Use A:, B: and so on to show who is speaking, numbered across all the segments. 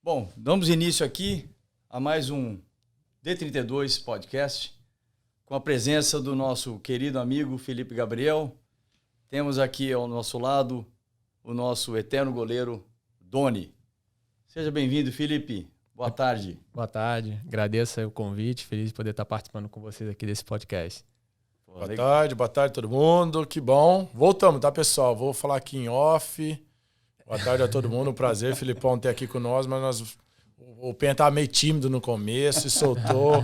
A: Bom, damos início aqui a mais um D32 Podcast, com a presença do nosso querido amigo Felipe Gabriel. Temos aqui ao nosso lado o nosso eterno goleiro Doni. Seja bem-vindo, Felipe. Boa tarde.
B: Boa tarde. Agradeço o convite. Feliz de poder estar participando com vocês aqui desse podcast.
C: Boa tarde todo mundo. Que bom. Voltamos, tá, pessoal? Vou falar aqui em off. Boa tarde a todo mundo. Um prazer, Filipão, ter aqui com nós, mas o Penha estava meio tímido no começo e soltou.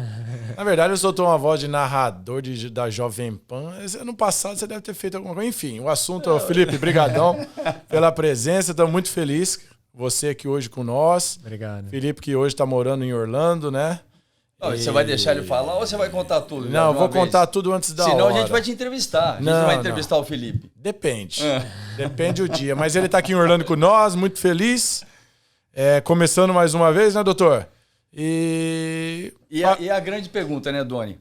C: Na verdade, ele soltou uma voz de narrador da Jovem Pan. Ano passado você deve ter feito alguma coisa. Enfim, o assunto, Felipe, brigadão pela presença. Estamos muito felizes. Você aqui hoje com nós.
B: Obrigado.
C: Felipe, que hoje está morando em Orlando, né?
A: Você vai deixar ele falar ou você vai contar tudo?
C: Não, vou contar tudo antes da hora.
A: Senão a gente vai te entrevistar. A gente não vai entrevistar o Felipe.
C: Depende. Depende o dia. Mas ele está aqui em Orlando com nós, muito feliz. Começando mais uma vez, né, doutor? E
A: a grande pergunta, né, Doni?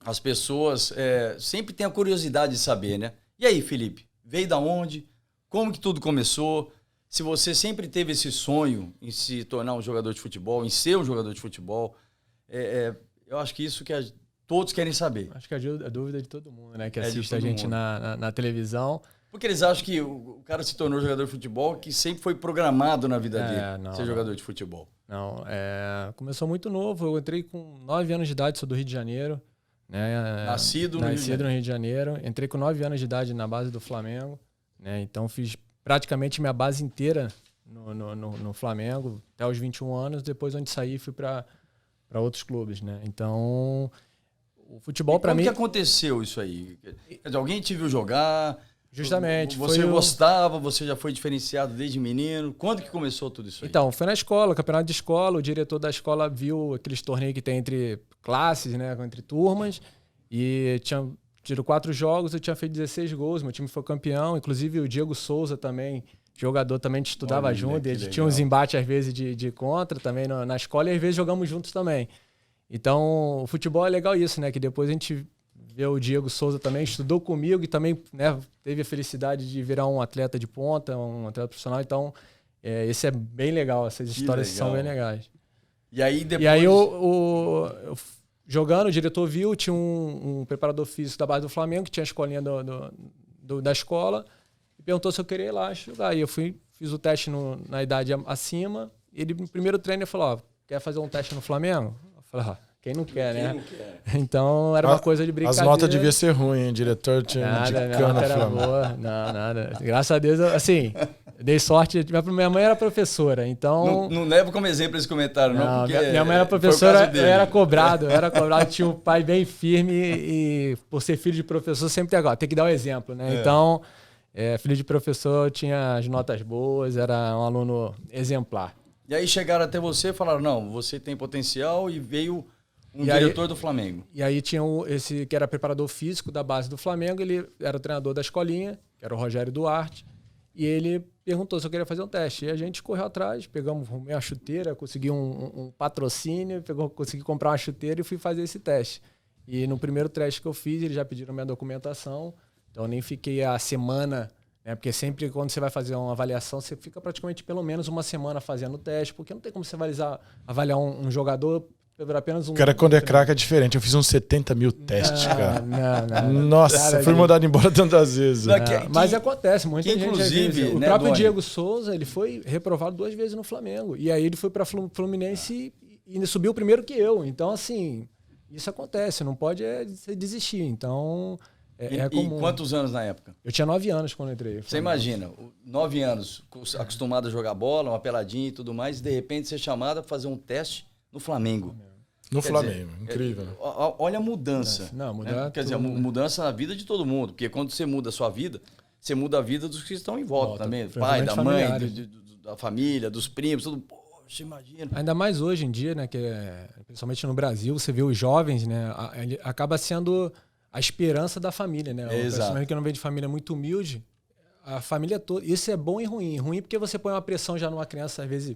A: As pessoas sempre têm a curiosidade de saber, né? E aí, Felipe? Veio da onde? Como que tudo começou? Se você sempre teve esse sonho em se tornar um jogador de futebol, em ser um jogador de futebol, eu acho que isso que todos querem saber.
B: Acho que a dúvida de todo mundo, né? Que assiste a gente na televisão.
A: Porque eles acham que o cara se tornou jogador de futebol que sempre foi programado na vida dele ser jogador de futebol.
B: Não, começou muito novo. Eu entrei com 9 anos de idade, sou do Rio de Janeiro. Né?
A: Nascido no
B: Rio de Janeiro. Entrei com 9 anos de idade na base do Flamengo. Né? Então fiz praticamente minha base inteira no Flamengo, até os 21 anos. Depois, onde saí, fui para outros clubes. Né? Então, o futebol para mim...
A: Como que aconteceu isso aí? Quer dizer, alguém te viu jogar...
B: Justamente.
A: Você gostava, você já foi diferenciado desde menino. Quando que começou tudo isso aí?
B: Então, foi na escola, campeonato de escola. O diretor da escola viu aqueles torneios que tem entre classes, né, entre turmas. E tinha tido 4 jogos, eu tinha feito 16 gols. Meu time foi campeão. Inclusive o Diego Souza também, jogador também, a gente estudava junto. Ele tinha uns embates às vezes de contra também na escola. E às vezes jogamos juntos também. Então, o futebol é legal isso, né? Que depois a gente... O Diego Souza também estudou comigo e também, né, teve a felicidade de virar um atleta de ponta, um atleta profissional. Então, esse é bem legal. Essas histórias são bem legais.
A: E aí, depois...
B: E aí, eu jogando, o diretor viu, tinha um preparador físico da base do Flamengo, que tinha a escolinha da escola, e perguntou se eu queria ir lá jogar. E eu fiz o teste na idade acima. Ele, no primeiro treino, ele falou, quer fazer um teste no Flamengo? Eu falei, quem não quer, né? Não quer. Então, era uma coisa de brincadeira.
C: As notas deviam ser ruins, hein? O diretor tinha
B: de cana era boa. Não, nada. Graças a Deus, assim, dei sorte. Minha mãe era professora, então...
A: Não levo como exemplo esse comentário, não, porque...
B: Minha mãe era professora, eu era cobrado. Tinha um pai bem firme e, por ser filho de professor, sempre tem que dar o exemplo, né? Então, filho de professor tinha as notas boas, era um aluno exemplar.
A: E aí chegaram até você e falaram, não, você tem potencial, e veio... diretor do Flamengo.
B: E aí tinha esse que era preparador físico da base do Flamengo, ele era o treinador da escolinha, que era o Rogério Duarte, e ele perguntou se eu queria fazer um teste. E a gente correu atrás, pegamos uma chuteira, consegui um patrocínio, consegui comprar uma chuteira e fui fazer esse teste. E no primeiro teste que eu fiz, eles já pediram minha documentação, então eu nem fiquei a semana, né, porque sempre quando você vai fazer uma avaliação, você fica praticamente pelo menos uma semana fazendo o teste, porque não tem como você avaliar um jogador... apenas
C: Cara, quando é craque é diferente. Eu fiz uns 70 mil testes, cara. Não. Nossa, fui mandado embora tantas vezes.
B: Mas acontece, muita gente.
A: Inclusive,
B: o próprio Diego Souza, ele foi reprovado 2 vezes no Flamengo. E aí ele foi para Fluminense e subiu primeiro que eu. Então, assim, isso acontece. Não pode desistir. Então, comum.
A: E quantos anos na época?
B: Eu tinha 9 anos quando eu entrei.
A: Você imagina, 9 anos, acostumado a jogar bola, uma peladinha e tudo mais, e de repente ser chamado a fazer um teste no Flamengo.
C: No Flamengo, incrível. Né?
A: Olha a mudança. Quer dizer, a mudança na vida de todo mundo. Porque quando você muda a sua vida, você muda a vida dos que estão em volta também. Do pai, da mãe, da família, dos primos, tudo. Poxa, imagina.
B: Ainda mais hoje em dia, né? Que principalmente no Brasil, você vê os jovens, né? Acaba sendo a esperança da família, né? Principalmente que não vem de família muito humilde, a família toda. Isso é bom e ruim. Ruim porque você põe uma pressão já numa criança, às vezes,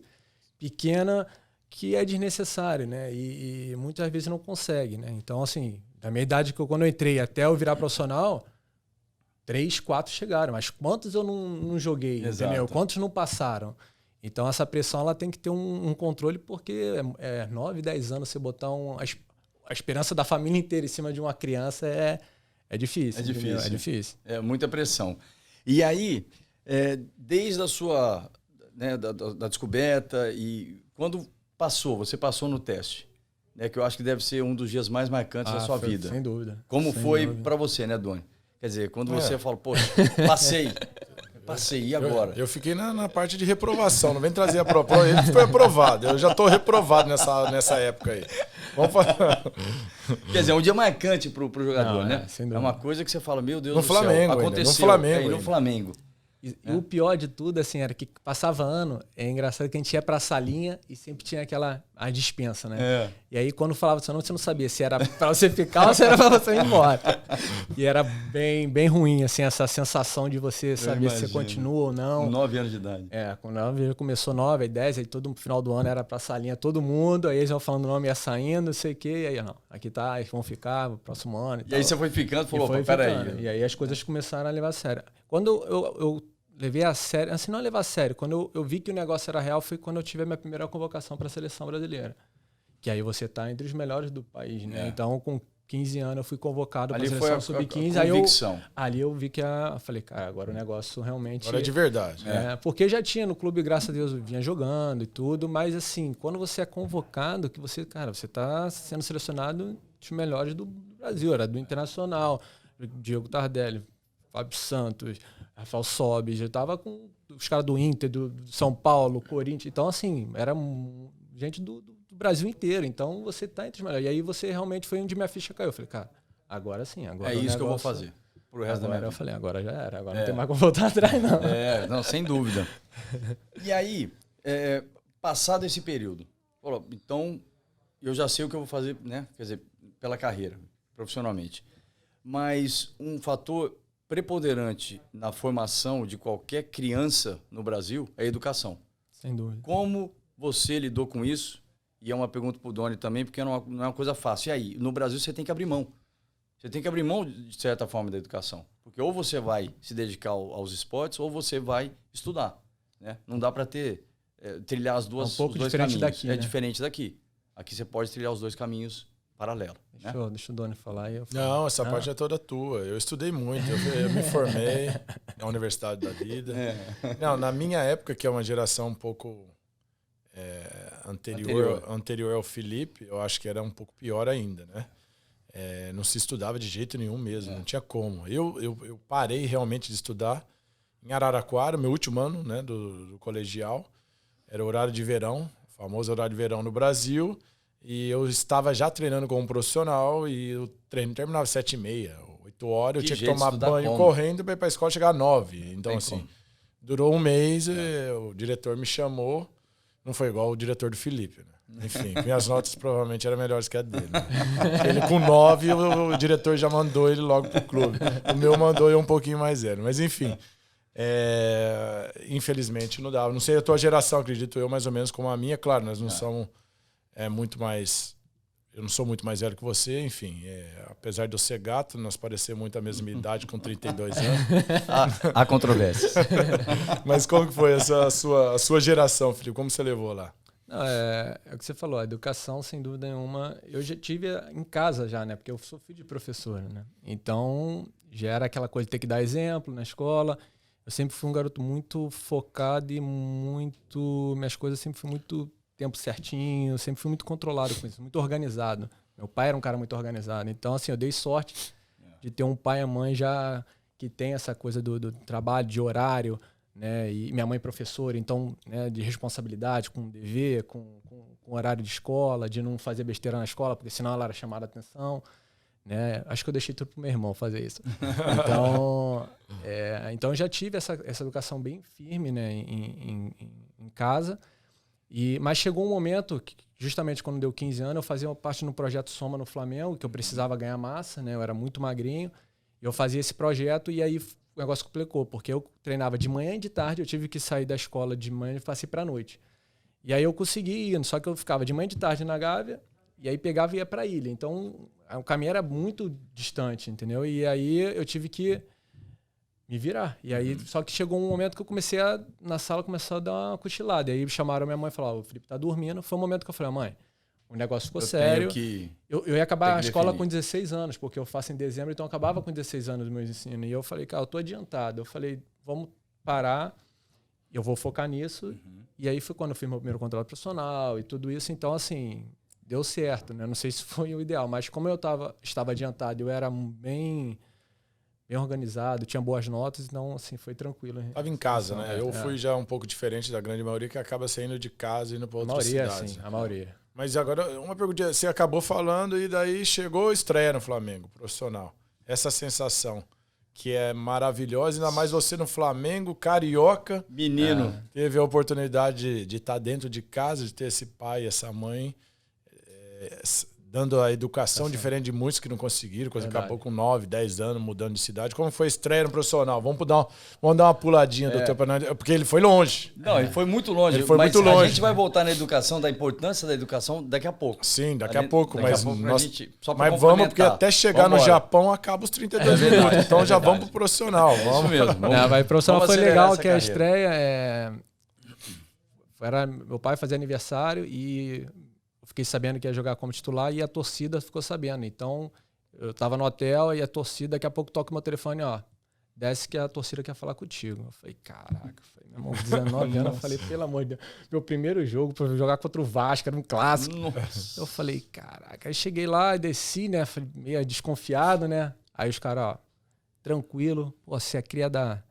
B: pequena, que é desnecessário, né? E muitas vezes não consegue, né? Então, assim, da minha idade, quando eu entrei até eu virar profissional, 3, 4 chegaram. Mas quantos eu não joguei, entendeu? Quantos não passaram? Então, essa pressão ela tem que ter um controle, porque 9, 10 anos você botar a esperança da família inteira em cima de uma criança é difícil.
A: É difícil.
B: É difícil.
A: É muita pressão. E aí, desde a sua da descoberta e quando você passou no teste, né, que eu acho que deve ser um dos dias mais marcantes da sua vida.
B: Sem dúvida.
A: Como
B: sem
A: foi
B: dúvida.
A: para você, né, Doni? Quer dizer, quando você fala, poxa, passei, e agora?
C: Eu fiquei na parte de reprovação, não vem trazer a prova. Ele foi aprovado, eu já estou reprovado nessa época aí. Vamos falar.
A: Quer dizer, é um dia marcante pro jogador,
B: Não,
A: né?
B: sem
A: É
B: dúvida.
A: uma coisa que você fala, meu Deus
C: No
A: do
C: Flamengo
A: céu,
C: ainda,
A: aconteceu.
C: no Flamengo
A: no
C: ainda.
A: Flamengo.
B: E o pior de tudo, assim, era que passava ano, é engraçado que a gente ia pra salinha e sempre tinha a dispensa, né? E aí, quando falava seu nome, você não sabia se era pra você ficar ou se era pra você ir embora. E era bem ruim, assim, essa sensação de você saber se você continua ou não.
A: Com 9 anos de idade.
B: Com 9, começou 9, aí 10, aí todo final do ano era pra salinha todo mundo, aí eles iam falando o nome, ia saindo, não sei o quê, e aí, não, aqui tá, eles vão ficar no próximo ano.
A: E aí você foi ficando e falou, opa, peraí.
B: E aí as coisas começaram a levar a sério. Quando eu levei a sério, assim, não levar a sério, quando eu vi que o negócio era real, foi quando eu tive a minha primeira convocação para a seleção brasileira. Que aí você tá entre os melhores do país, né? Então, com 15 anos, eu fui convocado para a seleção sub-15. Ali eu vi que eu falei, cara, agora o negócio realmente...
C: Agora é de verdade.
B: Porque já tinha no clube, graças a Deus, eu vinha jogando e tudo, mas assim, quando você é convocado, que você tá sendo selecionado dos melhores do Brasil, era do Internacional, Diego Tardelli, Fábio Santos, Rafael Sobis, eu tava com os caras do Inter, do São Paulo, Corinthians. Então, assim, era gente do Brasil inteiro. Então, você tá entre os melhores. E aí, você realmente foi onde minha ficha caiu. Eu falei, cara, agora sim. Agora
A: é isso que eu vou fazer pro resto da minha vida.
B: Eu falei, agora já era. Agora não tem mais como voltar atrás, não.
A: Não, sem dúvida. E aí, passado esse período, então, eu já sei o que eu vou fazer, né? Quer dizer, pela carreira, profissionalmente. Mas um fator preponderante na formação de qualquer criança no Brasil é a educação.
B: Sem dúvida.
A: Como você lidou com isso? E é uma pergunta para o Doni também, porque não é uma coisa fácil. E aí, no Brasil você tem que abrir mão. Você tem que abrir mão, de certa forma, da educação. Porque ou você vai se dedicar aos esportes, ou você vai estudar. Né? Não dá para trilhar os dois caminhos.
B: Daqui, né?
A: Diferente daqui. Aqui você pode trilhar os dois caminhos paralelo.
B: Deixa o Doni falar aí.
C: Não, essa parte é toda tua. Eu estudei muito, eu me formei na Universidade da Vida. Não, na minha época, que é uma geração um pouco anterior ao Felipe, eu acho que era um pouco pior ainda, né? Não se estudava de jeito nenhum mesmo, não tinha como. Eu parei realmente de estudar em Araraquara, meu último ano, né, do colegial. Era horário de verão, o famoso horário de verão no Brasil. E eu estava já treinando como profissional e o treino terminava às 7h30, 8 horas. Eu tinha que tomar banho correndo para ir para a escola chegar às 9h. Então, assim, durou um mês, o diretor me chamou. Não foi igual o diretor do Felipe, né? Enfim, minhas notas provavelmente eram melhores que a dele. Né? Ele com 9, o diretor já mandou ele logo pro clube. O meu mandou eu um pouquinho mais velho. Mas, enfim, infelizmente não dava. Não sei a tua geração, acredito eu, mais ou menos como a minha. Claro, nós não somos... muito mais... Eu não sou muito mais velho que você, enfim. Apesar de eu ser gato, nós parecemos muito a mesma idade, com 32 anos.
A: Há controvérsias.
C: Mas como que foi a sua geração, Felipe? Como você levou lá?
B: Não, é o que você falou, a educação, sem dúvida nenhuma, eu já tive em casa já, né? Porque eu sou filho de professor, né? Então, já era aquela coisa de ter que dar exemplo na escola. Eu sempre fui um garoto muito focado e muito... Minhas coisas sempre fui muito... tempo certinho, sempre fui muito controlado com isso, muito organizado. Meu pai era um cara muito organizado. Então, assim, eu dei sorte de ter um pai e mãe já que tem essa coisa do trabalho, de horário, né? E minha mãe professora, então, né, de responsabilidade com dever, com horário de escola, de não fazer besteira na escola, porque senão ela era chamada a atenção. Né? Acho que eu deixei tudo pro meu irmão fazer isso. Então eu já tive essa educação bem firme, né, em casa. Mas chegou um momento que, justamente quando deu 15 anos, eu fazia parte no projeto Soma no Flamengo, que eu precisava ganhar massa, né? Eu era muito magrinho. Eu fazia esse projeto e aí o negócio complicou, porque eu treinava de manhã e de tarde, eu tive que sair da escola de manhã e passei para a noite. E aí eu consegui ir, só que eu ficava de manhã e de tarde na Gávea, e aí pegava e ia para a ilha. Então o caminho era muito distante, entendeu? E aí eu tive que me virar. E aí, só que chegou um momento que eu na sala, começou a dar uma cochilada. E aí chamaram minha mãe e falaram, o Felipe tá dormindo. Foi o momento que eu falei, mãe, o negócio ficou sério. Eu ia acabar a escola com 16 anos, porque eu faço em dezembro, então eu acabava com 16 anos do meu ensino. E eu falei, cara, eu tô adiantado. Eu falei, vamos parar, eu vou focar nisso. E aí foi quando eu fiz meu primeiro contrato profissional e tudo isso. Então, assim, deu certo, né? Não sei se foi o ideal, mas como eu estava adiantado, eu era bem organizado, tinha boas notas, então, assim, foi tranquilo.
C: Tava em casa, né? Eu fui já um pouco diferente da grande maioria, que acaba saindo de casa e indo para outras cidades.
B: Sim, a maioria.
C: Mas agora, uma pergunta, você acabou falando e daí chegou a estreia no Flamengo, profissional. Essa sensação que é maravilhosa, ainda mais você no Flamengo, carioca.
A: Menino.
C: Teve a oportunidade de estar dentro de casa, de ter esse pai, essa mãe, dando a educação diferente de muitos que não conseguiram, coisa que acabou com 9, 10 anos, mudando de cidade. Como foi a estreia no profissional? Vamos dar uma puladinha do teu panel, porque ele foi longe.
A: Não, ele foi muito longe.
C: Ele foi muito longe.
A: A gente vai voltar na educação, da importância da educação daqui a pouco.
C: Sim, daqui a pouco. Mas
A: vamos,
C: porque até chegar no Japão acaba os 32 minutos. Então já vamos pro profissional. Vamos mesmo.
B: Mas o profissional foi legal, que a estreia meu pai fazia aniversário e fiquei sabendo que ia jogar como titular e a torcida ficou sabendo. Então, eu tava no hotel e a torcida, daqui a pouco toca o meu telefone, ó, desce que a torcida quer falar contigo. Eu falei, caraca, meu irmão, 19 anos, eu falei, pelo amor de Deus, meu primeiro jogo pra jogar contra o Vasco, era um clássico. Nossa. Eu falei, caraca, aí cheguei lá e desci, né, meio desconfiado, né, aí os caras, ó, tranquilo, pô, você é cria da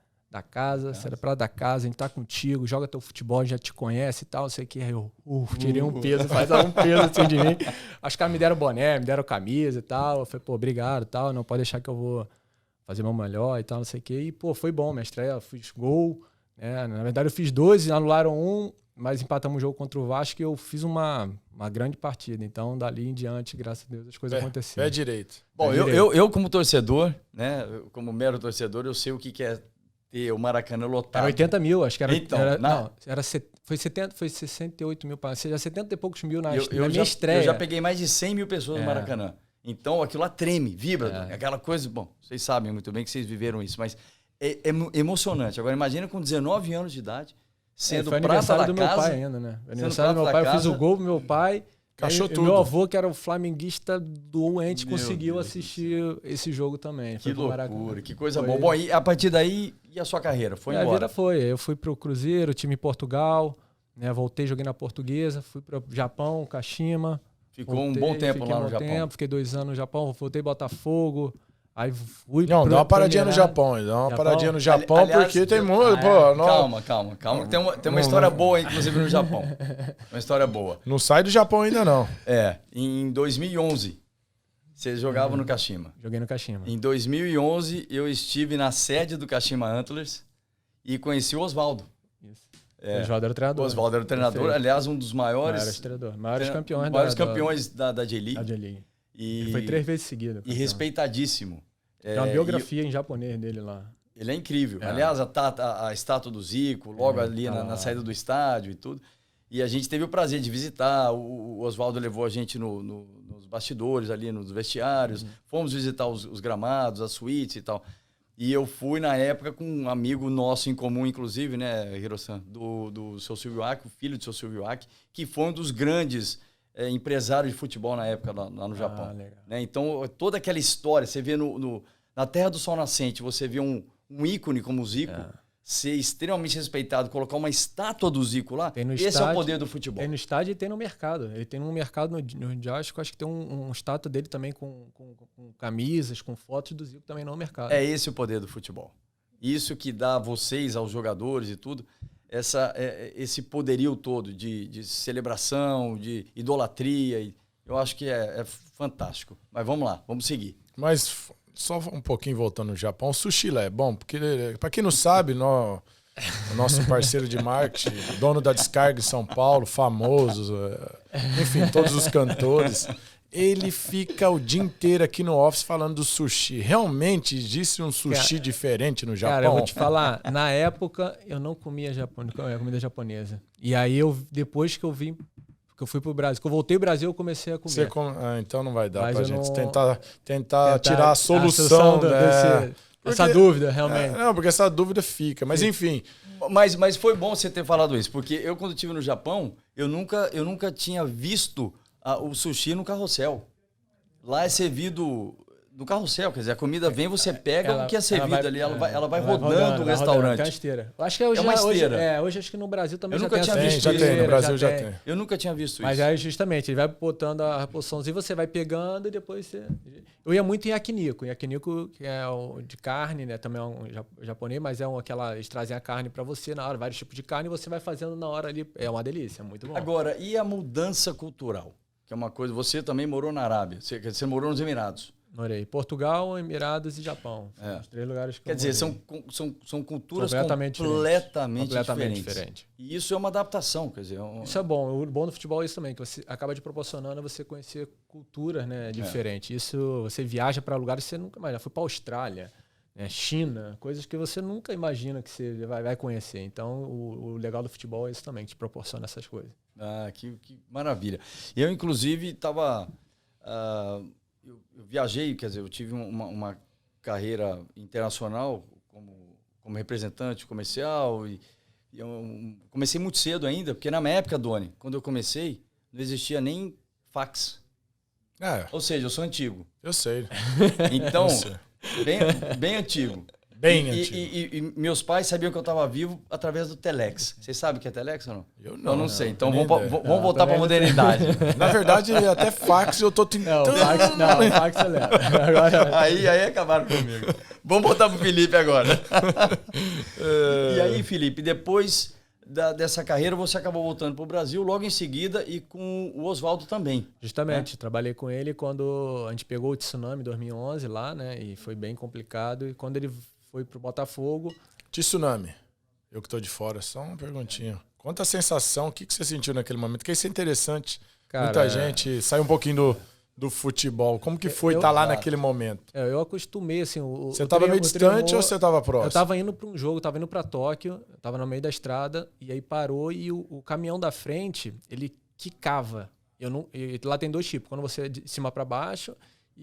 B: casa, você era pra da casa, a gente tá contigo, joga teu futebol, já te conhece e tal, não sei o que. Aí eu tirei um peso, faz um peso assim de mim. Os caras me deram boné, me deram camisa e tal. Eu falei, pô, obrigado e tal, não pode deixar que eu vou fazer meu melhor e tal, não sei o que. E, pô, foi bom, minha estreia, eu fiz gol, né? Na verdade eu fiz 2, anularam 1, mas empatamos o jogo contra o Vasco e eu fiz uma grande partida. Então, dali em diante, graças a Deus, as coisas aconteceram.
C: Pé direito.
A: Bom, eu como torcedor, né, como mero torcedor, eu sei o que é ter o Maracanã lotado.
B: Era 80 mil, acho que era.
A: Então,
B: foi 68 mil, ou seja, 70 e poucos mil na minha
A: já,
B: estreia.
A: Eu já peguei mais de 100 mil pessoas no Maracanã. Então, aquilo lá treme, vibra. Aquela coisa, bom, vocês sabem muito bem que vocês viveram isso, mas é emocionante. Agora, imagina com 19 anos de idade, sendo
B: foi
A: prata
B: aniversário
A: da
B: do
A: casa.
B: Meu pai ainda, né? Aniversário do meu pai, eu fiz o gol pro meu pai.
C: Cachou tudo.
B: Meu avô, que era o flamenguista doente, conseguiu assistir esse jogo também.
A: Que loucura, que coisa boa. Bom, e a partir daí, e a sua carreira? Foi embora?
B: A vida foi. Eu fui pro Cruzeiro, time em Portugal, né? Voltei, joguei na Portuguesa, fui pro Japão, Kashima.
A: Ficou um bom tempo lá no Japão.
B: Fiquei 2 anos no Japão, voltei Botafogo. Aí fui.
C: Não, dá uma paradinha no Japão. Dá uma paradinha no Japão, porque tem muito.
A: Calma. Tem uma história boa, inclusive, no Japão. Uma história boa.
C: Não sai do Japão ainda, não.
A: Em 2011, vocês jogavam no Kashima.
B: Joguei no Kashima.
A: Em 2011, eu estive na sede do Kashima Antlers e conheci o Oswaldo.
B: Isso. O Oswaldo era o treinador.
A: O Oswaldo era o treinador, aliás, um dos maiores campeões da J-League.
B: Ele foi 3 vezes seguido.
A: E respeitadíssimo.
B: Tem uma biografia em japonês dele lá.
A: Ele é incrível. Aliás, a estátua do Zico, logo ali na saída do estádio e tudo. E a gente teve o prazer de visitar. O Oswaldo levou a gente nos bastidores ali, nos vestiários. Fomos visitar os gramados, as suítes e tal. E eu fui, na época, com um amigo nosso em comum, inclusive, né, Hiro-san, do seu Silvio Aki, o filho do seu Silvio Aki, que foi um dos grandes empresários de futebol na época lá no Japão. Né? Então, toda aquela história, você vê na Terra do Sol Nascente, você vê um ícone como o Zico, ser extremamente respeitado, colocar uma estátua do Zico lá, esse é o poder do futebol.
B: Tem no estádio e tem no mercado. Ele tem um mercado no Diástico, acho que tem um estátua dele também com camisas, com fotos do Zico também no mercado.
A: É esse o poder do futebol. Isso que dá a vocês, aos jogadores e tudo, esse poderio todo de celebração, de idolatria. Eu acho que é fantástico. Mas vamos lá, vamos seguir.
C: Mas só um pouquinho voltando no Japão, o sushi lá é bom, porque, para quem não sabe, o nosso parceiro de marketing, dono da Descarga em São Paulo, famoso, enfim, todos os cantores, ele fica o dia inteiro aqui no office falando do sushi. Realmente existe um sushi diferente no Japão?
B: Cara, eu vou te falar, na época eu não comia comida japonesa. E aí depois que eu vim, que eu fui pro Brasil, que eu voltei ao Brasil, eu comecei a comer.
C: Então não vai dar
B: mas
C: pra gente
B: não...
C: tentar tirar a solução
B: Essa dúvida, realmente.
C: Não, porque essa dúvida fica. Mas, enfim.
A: Mas foi bom você ter falado isso, porque eu, quando estive no Japão, eu nunca tinha visto o sushi no carrossel. Lá é servido no carrossel, quer dizer, a comida vem, você pega o que é servido ali, ela vai rodando o restaurante.
B: É uma esteira. Eu acho que hoje,
A: uma esteira.
B: Hoje acho que no Brasil também
A: eu
B: já
A: nunca
B: tem
A: tinha
B: essa
A: visto
B: esteira.
C: No Brasil já tem.
A: Eu nunca tinha visto isso.
B: Mas aí, justamente, ele vai botando a porçãozinha, você vai pegando e depois você... Eu ia muito em yakiniku. Yakiniku, que é de carne, né? Também é um japonês, mas é aquela... Eles trazem a carne para você na hora, vários tipos de carne, e você vai fazendo na hora ali. É uma delícia, é muito bom.
A: Agora, e a mudança cultural? Que é uma coisa... Você também morou na Arábia. Você morou nos Emirados.
B: Morei. Portugal, Emirados e Japão. Os 3 lugares que
A: Quer
B: eu
A: dizer, são culturas completamente diferentes. E isso é uma adaptação, quer dizer...
B: Isso é bom. O bom do futebol é isso também, que você acaba te proporcionando você conhecer culturas, né, diferentes. Isso, você viaja para lugares que você nunca imagina. Foi para a Austrália, né, China, coisas que você nunca imagina que você vai conhecer. Então, o legal do futebol é isso também, que te proporciona essas coisas.
A: Que maravilha. Eu, inclusive, estava... Eu viajei, quer dizer, eu tive uma carreira internacional como representante comercial e eu comecei muito cedo ainda, porque na minha época, Doni, quando eu comecei, não existia nem fax. Ou seja, eu sou antigo.
C: Eu sei.
A: Então, bem antigo.
C: Antigo.
A: E meus pais sabiam que eu estava vivo através do Telex. Vocês sabem o que é Telex ou não?
C: Eu não.
A: Eu não sei. Então vamos voltar para a modernidade.
C: Na verdade, até fax eu tô tentando.
B: Não, fax eu levo. Agora...
A: Aí acabaram comigo. Vamos voltar para o Felipe agora. E aí, Felipe, depois dessa carreira, você acabou voltando para o Brasil logo em seguida e com o Oswaldo também.
B: Justamente, trabalhei com ele quando a gente pegou o tsunami em 2011 lá, né? E foi bem complicado. E quando ele foi pro Botafogo.
C: Tsunami. Eu que tô de fora, só uma perguntinha. Conta a sensação, o que você sentiu naquele momento? Porque isso é interessante. Cara, muita gente sai um pouquinho do futebol. Como que foi estar lá naquele momento?
B: Eu acostumei, assim...
C: Você estava meio distante ou você estava próximo?
B: Eu estava indo para um jogo, estava indo para Tóquio, estava no meio da estrada, e aí parou e o caminhão da frente, ele quicava. Lá tem 2 tipos, quando você é de cima para baixo...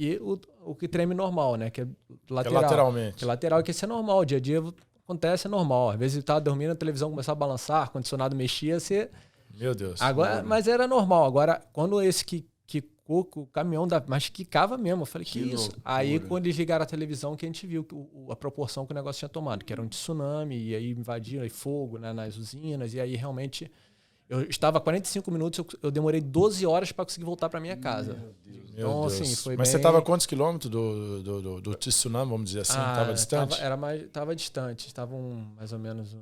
B: E o que treme normal, né? Que é lateral.
C: Lateralmente.
B: Que é lateral, que isso é normal. Dia a dia acontece, é normal. Às vezes estava dormindo, a televisão começava a balançar, o condicionado mexia, você...
C: Meu Deus.
B: Agora, mas era normal. Agora, quando esse quicou, o caminhão mas quicava mesmo. Eu falei, que isso?
A: Loucura.
B: Aí, quando eles ligaram a televisão, que a gente viu a proporção que o negócio tinha tomado, que era um tsunami, e aí invadiram aí fogo, né, nas usinas, e aí realmente... Eu estava há 45 minutos, eu demorei 12 horas para conseguir voltar para minha casa.
C: Então,
B: assim, foi
C: Mas
B: bem...
C: você estava a quantos quilômetros do tsunami, vamos dizer assim? Estava distante?
B: Estava distante. Estava mais ou menos, não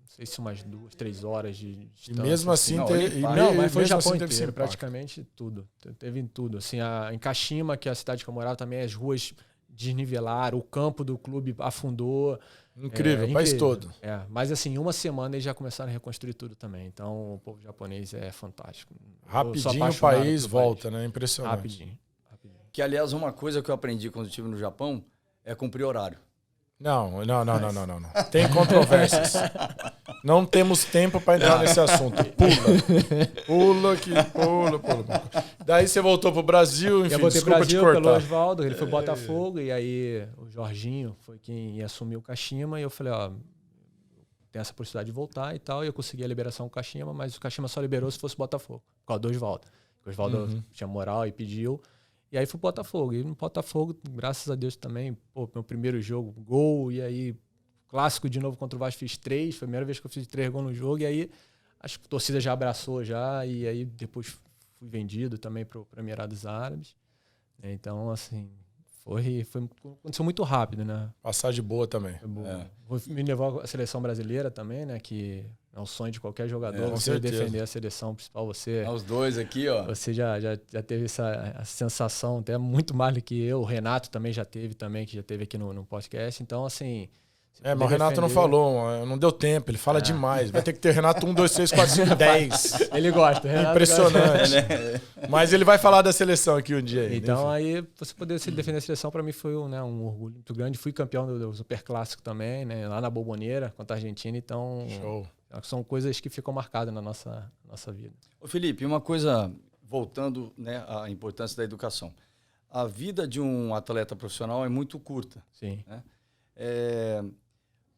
B: sei se umas 2, 3 horas de distância.
C: E mesmo assim...
B: Mas foi o Japão inteiro, praticamente tudo. Teve em tudo. Assim, em Kashima, que é a cidade que eu morava, também as ruas desnivelaram, o campo do clube afundou.
C: Incrível, o país todo.
B: Mas assim, em uma semana eles já começaram a reconstruir tudo também. Então o povo japonês é fantástico.
C: Rapidinho o país volta, né? Impressionante.
B: Rapidinho.
A: Que, aliás, uma coisa que eu aprendi quando estive no Japão é cumprir horário.
C: Não. Tem controvérsias. Não temos tempo para entrar nesse assunto. Pula. Daí você voltou pro Brasil, enfim, desculpa te cortar.
B: Pelo Oswaldo, ele foi Botafogo, e aí o Jorginho foi quem ia assumir o Kashima, e eu falei, tem essa possibilidade de voltar e tal, e eu consegui a liberação com o Kashima, mas o Kashima só liberou se fosse Botafogo, por causa do Oswaldo. O Oswaldo tinha moral e pediu. E aí fui pro Botafogo. E no Botafogo, graças a Deus também, meu primeiro jogo, gol, e aí clássico de novo contra o Vasco, fiz 3, foi a primeira vez que eu fiz 3 gols no jogo, e aí a torcida já abraçou já, e aí depois fui vendido também para Emirados Árabes. Então, assim, aconteceu muito rápido, né?
C: Passagem boa também.
B: Me levou à seleção brasileira também, né? Que é um sonho de qualquer jogador, você defender a seleção principal.
A: Os dois aqui, ó.
B: Você já teve essa sensação, até muito mais do que eu. O Renato também já teve, que já teve aqui no podcast. Então, assim...
C: Mas o Renato não falou, não deu tempo, ele fala demais. Vai ter que ter Renato 1, 2, 3, 4, 5, 10.
B: Ele gosta, Renato.
C: Impressionante. Mas ele vai falar da seleção aqui um dia.
B: Então, aí, você poder defender a seleção, para mim, foi um orgulho muito grande. Fui campeão do Superclássico também, né? Lá na Boboneira, contra a Argentina. Então,
C: show.
B: São coisas que ficam marcadas na nossa vida.
A: Ô Felipe, uma coisa, voltando, né, à importância da educação. A vida de um atleta profissional é muito curta.
B: Sim.
A: Né?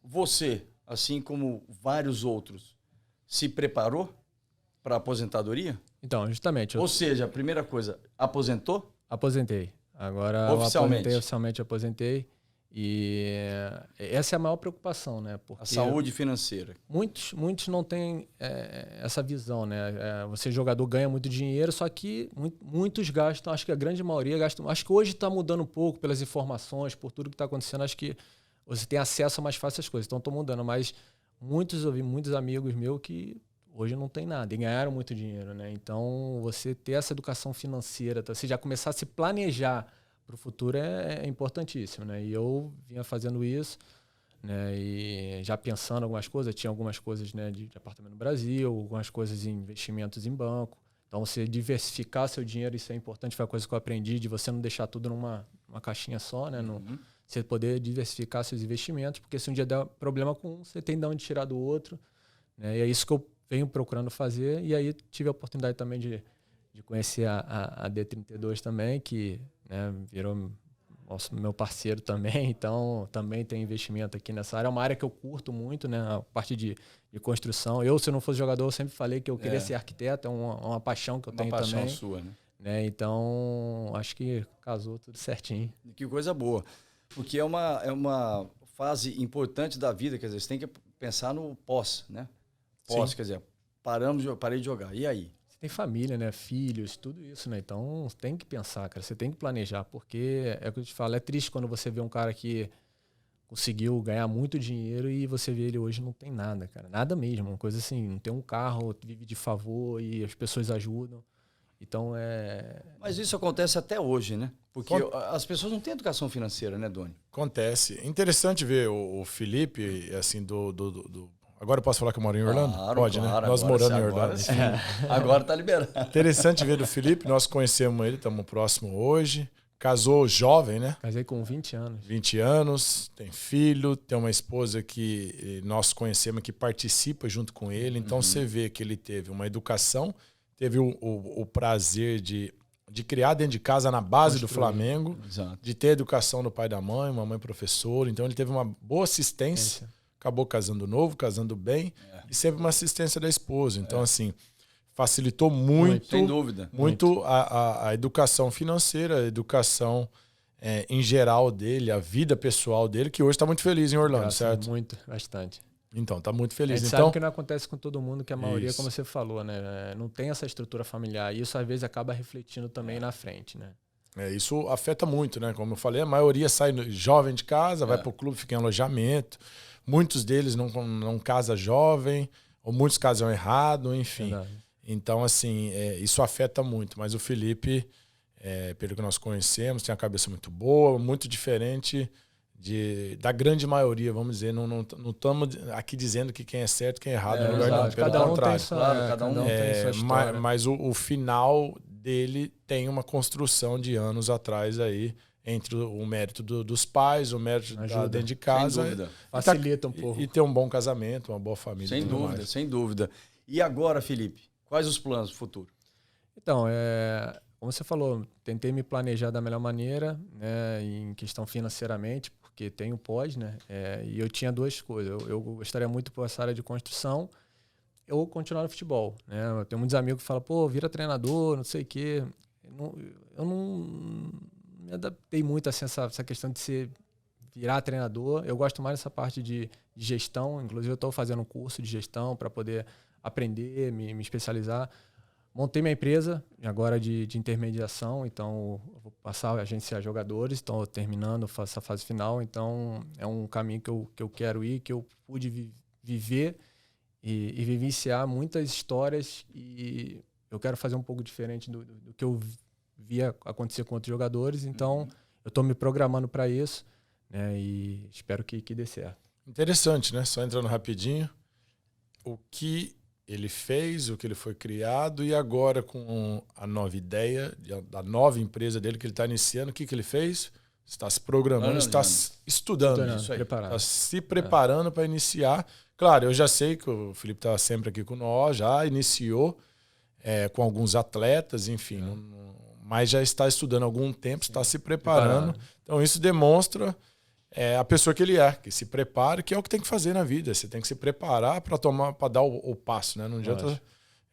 A: Você, assim como vários outros, se preparou para a aposentadoria?
B: Então, justamente.
A: Ou seja, a primeira coisa, aposentou?
B: Aposentei. Agora oficialmente aposentei. E essa é a maior preocupação, né? Porque
A: a saúde financeira.
B: Muitos não têm essa visão, né? Você, jogador, ganha muito dinheiro, só que muitos gastam, acho que a grande maioria gastam. Acho que hoje está mudando um pouco pelas informações, por tudo que está acontecendo. Acho que você tem acesso a mais fácil às coisas. Então, estou mudando. Mas ouvi muitos amigos meus que hoje não tem nada e ganharam muito dinheiro, né? Então, você ter essa educação financeira, você já começar a se planejar para o futuro é importantíssimo, né? E eu vinha fazendo isso, né? E já pensando algumas coisas, tinha algumas coisas, né, de apartamento no Brasil, algumas coisas em investimentos em banco. Então, você diversificar seu dinheiro, isso é importante, foi uma coisa que eu aprendi, de você não deixar tudo numa caixinha só, né? Você poder diversificar seus investimentos, porque se um dia der problema com um, você tem de onde tirar do outro, né? E é isso que eu venho procurando fazer. E aí tive a oportunidade também de conhecer a D32 também, que, né, virou meu parceiro também, então também tem investimento aqui nessa área. É uma área que eu curto muito, né, a parte de construção. Eu, se eu não fosse jogador, eu sempre falei que eu queria ser arquiteto, é uma paixão que eu tenho também. Uma paixão
A: sua,
B: né? Então, acho que casou tudo certinho.
A: Que coisa boa, porque é uma fase importante da vida, quer dizer, você tem que pensar no pós, né? Pós, quer dizer, parei de jogar, e aí?
B: Tem família, né? Filhos, tudo isso, né? Então, tem que pensar, cara. Você tem que planejar, porque é o que eu te falo, é triste quando você vê um cara que conseguiu ganhar muito dinheiro e você vê ele hoje não tem nada, cara. Nada mesmo. Uma coisa assim, não tem um carro, vive de favor e as pessoas ajudam. Então,
A: Mas isso acontece até hoje, né? Porque as pessoas não têm educação financeira, né, Doni?
C: Acontece. Interessante ver o Felipe, assim, Agora eu posso falar que eu moro em Orlando?
A: Claro,
C: pode,
A: claro,
C: né? Nós morando em Orlando.
A: Sim. Agora tá liberado.
C: Interessante ver do Felipe, nós conhecemos ele, estamos próximo hoje. Casou jovem, né?
B: Casei com 20 anos.
C: 20 anos, tem filho, tem uma esposa que nós conhecemos que participa junto com ele. Então você vê que ele teve uma educação, teve o prazer de criar dentro de casa na base do Flamengo,
A: Exato.
C: de ter a educação do pai e da mãe, uma mãe professora. Então ele teve uma boa assistência. Acabou casando novo, casando bem, e sempre uma assistência da esposa. Então, assim, facilitou muito,
A: sem dúvida,
C: muito a educação financeira, a educação em geral dele, a vida pessoal dele, que hoje está muito feliz em Orlando, certo?
B: Muito, bastante.
C: Então, está muito feliz.
B: A gente
C: então,
B: sabe que não acontece com todo mundo, que a maioria, como você falou, né, não tem essa estrutura familiar. E isso, às vezes, acaba refletindo também na frente, né?
C: Isso afeta muito, né? Como eu falei, a maioria sai jovem de casa, vai para o clube, fica em alojamento. Muitos deles não casam jovem, ou muitos casam errado, enfim.
B: Verdade.
C: Então, assim, isso afeta muito. Mas o Felipe, pelo que nós conhecemos, tem uma cabeça muito boa, muito diferente da grande maioria, vamos dizer. Não estamos aqui dizendo que quem é certo e quem é errado no lugar não. Pelo contrário.
B: Cada um tem sua história.
C: Mas o final dele tem uma construção de anos atrás aí, entre o mérito dos pais, o mérito dentro de casa.
A: Sem dúvida.
B: Facilita um pouco.
C: E ter um bom casamento, uma boa família.
A: Sem dúvida, sem dúvida. E agora, Felipe, quais os planos pro futuro?
B: Então, como você falou, tentei me planejar da melhor maneira, né, em questão financeiramente, porque tem o pós, né? E eu tinha duas coisas. Eu gostaria muito por essa área de construção, ou continuar no futebol, né? Eu tenho muitos amigos que falam, pô, vira treinador, não sei o quê. Eu não me adaptei muito assim, essa questão de virar treinador. Eu gosto mais dessa parte de gestão. Inclusive, eu estou fazendo um curso de gestão para poder aprender, me especializar. Montei minha empresa agora de intermediação, então eu vou passar a agenciar jogadores, estou terminando essa fase final. Então, é um caminho que eu quero ir, que eu pude viver e vivenciar muitas histórias, e eu quero fazer um pouco diferente do que eu via acontecer com outros jogadores. Então, eu estou me programando para isso, né, e espero que dê certo.
C: Interessante, né? Só entrando rapidinho, o que ele fez, o que ele foi criado, e agora com a nova ideia, da nova empresa dele que ele está iniciando, o que ele fez? Está se programando, está estudando,
B: isso aí.
C: Está se preparando para iniciar. Claro, eu já sei que o Felipe está sempre aqui com nós, já iniciou com alguns atletas, enfim, mas já está estudando há algum tempo, está se preparando. Então isso demonstra é a pessoa que ele é, que se prepara, que é o que tem que fazer na vida. Você tem que se preparar para dar o passo, né? Não adianta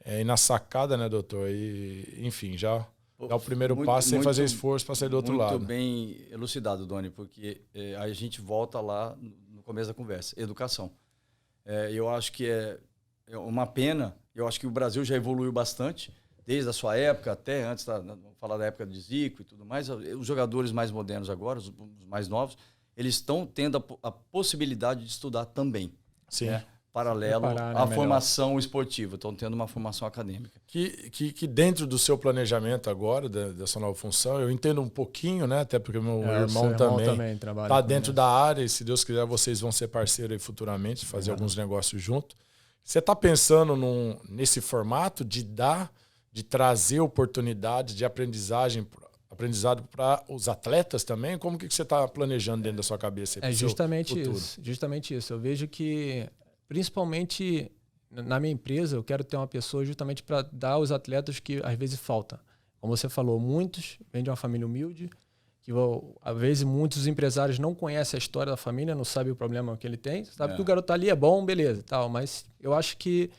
C: ir na sacada, né, doutor? E, enfim, já dar o primeiro passo sem fazer esforço para sair do outro lado.
A: Muito bem elucidado, Doni, porque a gente volta lá no começo da conversa. Educação. Eu acho que é uma pena. Eu acho que o Brasil já evoluiu bastante, desde a sua época até antes, vamos falar da época de Zico e tudo mais. Os jogadores mais modernos agora, os mais novos, eles estão tendo a possibilidade de estudar também.
C: Sim.
A: Né? Paralelo à formação esportiva. Estão tendo uma formação acadêmica.
C: Que dentro do seu planejamento agora, dessa nova função, eu entendo um pouquinho, né? Até porque meu irmão também está dentro da área e, se Deus quiser, vocês vão ser parceiros aí futuramente, fazer alguns negócios juntos. Você está pensando nesse formato de trazer oportunidades de aprendizado para os atletas também? Como que você está planejando dentro da sua cabeça?
B: Justamente isso. Eu vejo que, principalmente na minha empresa, eu quero ter uma pessoa justamente para dar aos atletas que às vezes falta. Como você falou, muitos vêm de uma família humilde, que às vezes muitos empresários não conhecem a história da família, não sabem o problema que ele tem, sabe que o garoto ali é bom, beleza, tal, mas eu acho que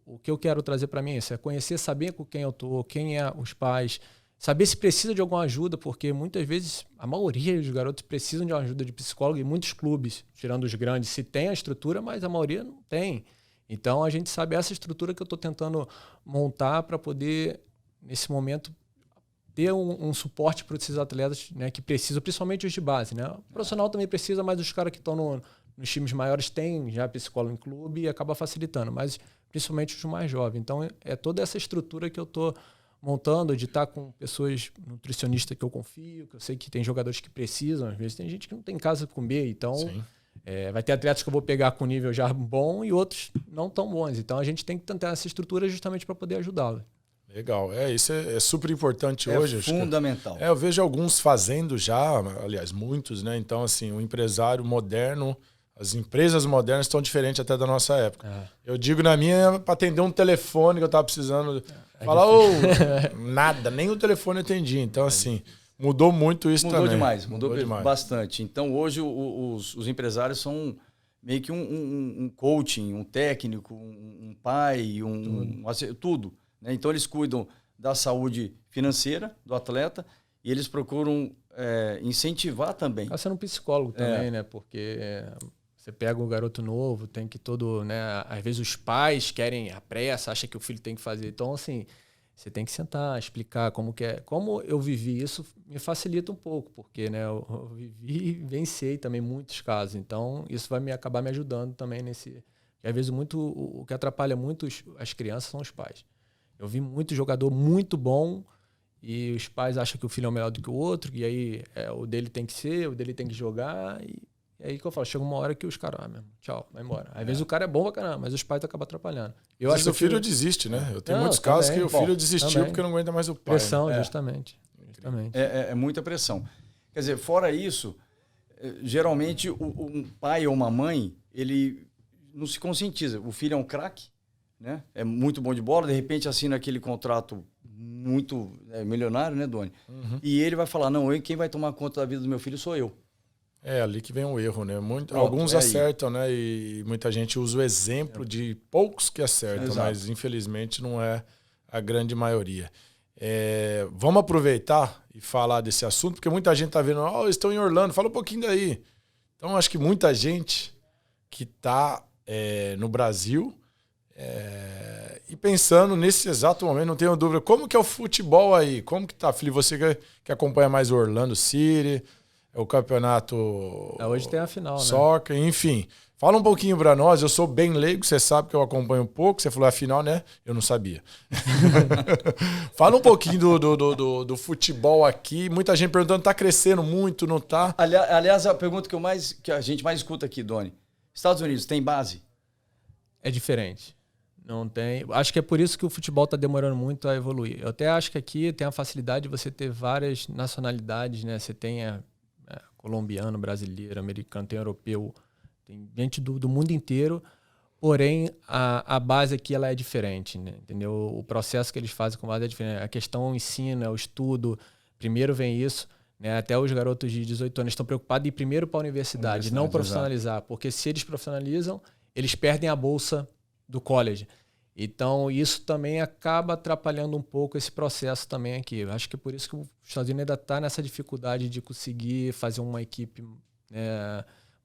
B: o que eu quero trazer para mim é isso, é conhecer, saber com quem eu tô, quem é os pais, saber se precisa de alguma ajuda, porque muitas vezes a maioria dos garotos precisam de uma ajuda de psicólogo, e muitos clubes, tirando os grandes, se tem a estrutura, mas a maioria não tem. Então a gente sabe essa estrutura que eu estou tentando montar para poder, nesse momento, ter um suporte para esses atletas, né, que precisam, principalmente os de base. Né? O profissional também precisa, mas os caras que estão nos times maiores têm já psicólogo em clube e acaba facilitando, mas principalmente os mais jovens. Então é toda essa estrutura que eu estou montando, de estar com pessoas nutricionistas que eu confio, que eu sei que tem jogadores que precisam, às vezes tem gente que não tem casa para comer, então vai ter atletas que eu vou pegar com nível já bom e outros não tão bons. Então a gente tem que tentar essa estrutura justamente para poder ajudá-los.
C: Legal, isso é super importante hoje.
A: É fundamental.
C: Eu vejo alguns fazendo já, aliás, muitos, né? Então, assim, o empresário moderno, as empresas modernas estão diferentes até da nossa época. Eu digo na minha, para atender um telefone que eu estava precisando, falar, nada, nem o telefone eu atendi. Então, assim, mudou muito isso também.
A: Mudou demais, bastante. Então, hoje, os empresários são meio que um coaching, um técnico, um pai, tudo. Então, eles cuidam da saúde financeira do atleta e eles procuram incentivar também.
B: Está sendo um psicólogo também, né? Porque você pega um garoto novo, tem que né? Às vezes os pais querem a pressa, acham que o filho tem que fazer. Então, assim, você tem que sentar, explicar como que é. Como eu vivi isso, me facilita um pouco, porque, né, eu vivi e vencei também muitos casos. Então, isso vai acabar me ajudando também nesse... Porque, às vezes, o que atrapalha muito as crianças são os pais. Eu vi muito jogador muito bom e os pais acham que o filho é melhor do que o outro, e aí o dele tem que ser, o dele tem que jogar. E aí que eu falo, chega uma hora que os caras, mesmo, tchau, vai embora. Às vezes o cara é bom pra caramba, mas os pais acabam atrapalhando.
C: Eu acho que o filho desiste, né? Eu tenho muitos casos que o filho desistiu porque não aguenta mais o pai.
B: Pressão, né? Justamente.
A: É muita pressão. Quer dizer, fora isso, geralmente um pai ou uma mãe, ele não se conscientiza. O filho é um craque, né? É muito bom de bola, de repente assina aquele contrato muito milionário, né, Doni? E ele vai falar, não, quem vai tomar conta da vida do meu filho sou eu.
C: É ali que vem o erro, né? Alguns acertam, né? E muita gente usa o exemplo de poucos que acertam, mas infelizmente não é a grande maioria. Vamos aproveitar e falar desse assunto, porque muita gente está vendo, estão em Orlando, fala um pouquinho daí. Então, acho que muita gente que está no Brasil... e pensando nesse exato momento, não tenho dúvida, como que é o futebol aí? Como que tá, Felipe? Você que acompanha mais o Orlando City, o campeonato...
B: hoje tem a final,
C: soccer, né? Enfim. Fala um pouquinho para nós, eu sou bem leigo, você sabe que eu acompanho um pouco, você falou a final, né? Eu não sabia. Fala um pouquinho do futebol aqui, muita gente perguntando, tá crescendo muito, não tá?
A: Aliás, a pergunta que a gente mais escuta aqui, Doni, Estados Unidos tem base?
B: É diferente. Não tem. Acho que é por isso que o futebol está demorando muito a evoluir. Eu até acho que aqui tem a facilidade de você ter várias nacionalidades, né? Você tem colombiano, brasileiro, americano, tem europeu, tem gente do mundo inteiro. Porém, a base aqui ela é diferente, né? Entendeu? O processo que eles fazem com a base é diferente. A questão ensina, o estudo, primeiro vem isso. né? Até os garotos de 18 anos estão preocupados em ir primeiro para a universidade, não profissionalizar. Porque se eles profissionalizam, eles perdem a bolsa do college. Então, isso também acaba atrapalhando um pouco esse processo também aqui. Eu acho que é por isso que os Estados Unidos ainda está nessa dificuldade de conseguir fazer uma equipe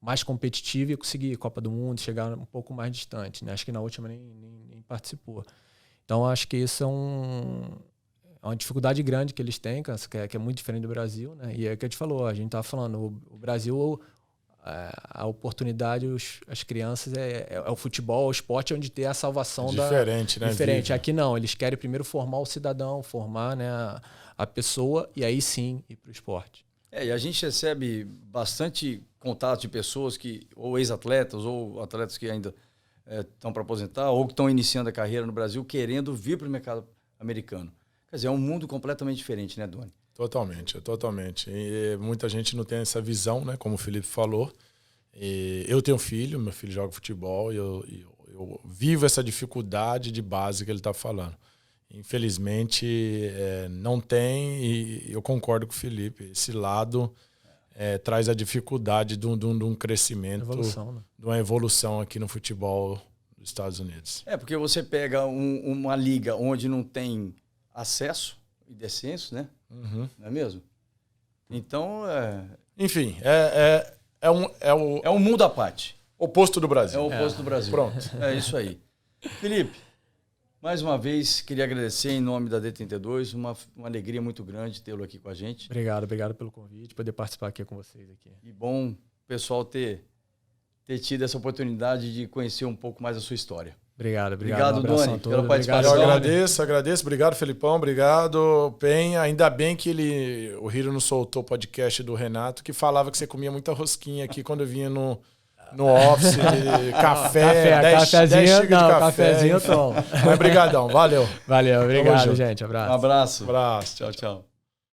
B: mais competitiva e conseguir Copa do Mundo, chegar um pouco mais distante, né? Acho que na última nem participou. Então, acho que isso é uma dificuldade grande que eles têm, que é muito diferente do Brasil, né? E é o que a gente falou, a gente estava falando, o Brasil... a oportunidade, as crianças é o futebol, o esporte, onde ter a salvação
C: diferente, né?
B: Diferente.
C: Vive.
B: Aqui não, eles querem primeiro formar o cidadão, formar, né, a pessoa e aí sim ir para o esporte.
A: E a gente recebe bastante contato de pessoas que, ou ex-atletas, ou atletas que ainda estão para aposentar, ou que estão iniciando a carreira no Brasil, querendo vir para o mercado americano. Quer dizer, é um mundo completamente diferente, né, Doni?
C: Totalmente. E muita gente não tem essa visão, né? Como o Felipe falou. E eu tenho filho, meu filho joga futebol e eu vivo essa dificuldade de base que ele está falando. Infelizmente, não tem, e eu concordo com o Felipe. Esse lado traz a dificuldade de um crescimento, de uma evolução aqui no futebol dos Estados Unidos.
A: Porque você pega uma liga onde não tem acesso e descenso, né?
C: Uhum.
A: Não é mesmo? Então,
C: enfim, é
A: um mundo à parte.
C: Oposto do Brasil.
A: É o oposto do Brasil.
C: Pronto.
A: É isso aí. Felipe, mais uma vez, queria agradecer em nome da D32, uma alegria muito grande tê-lo aqui com a gente.
B: Obrigado pelo convite, poder participar aqui com vocês aqui.
A: E bom o pessoal ter tido essa oportunidade de conhecer um pouco mais a sua história.
B: Obrigado,
A: um Doni, pela participação.
C: Eu agradeço. Obrigado, Felipão. Obrigado, Penha. Ainda bem que o Hiro não soltou o podcast do Renato, que falava que você comia muita rosquinha aqui quando eu vinha no office, cafezinho
B: de café. Cafezinho eu tomo.
C: Mas brigadão, valeu.
B: Valeu, obrigado, gente.
A: Um abraço.
C: Abraço.
A: Tchau.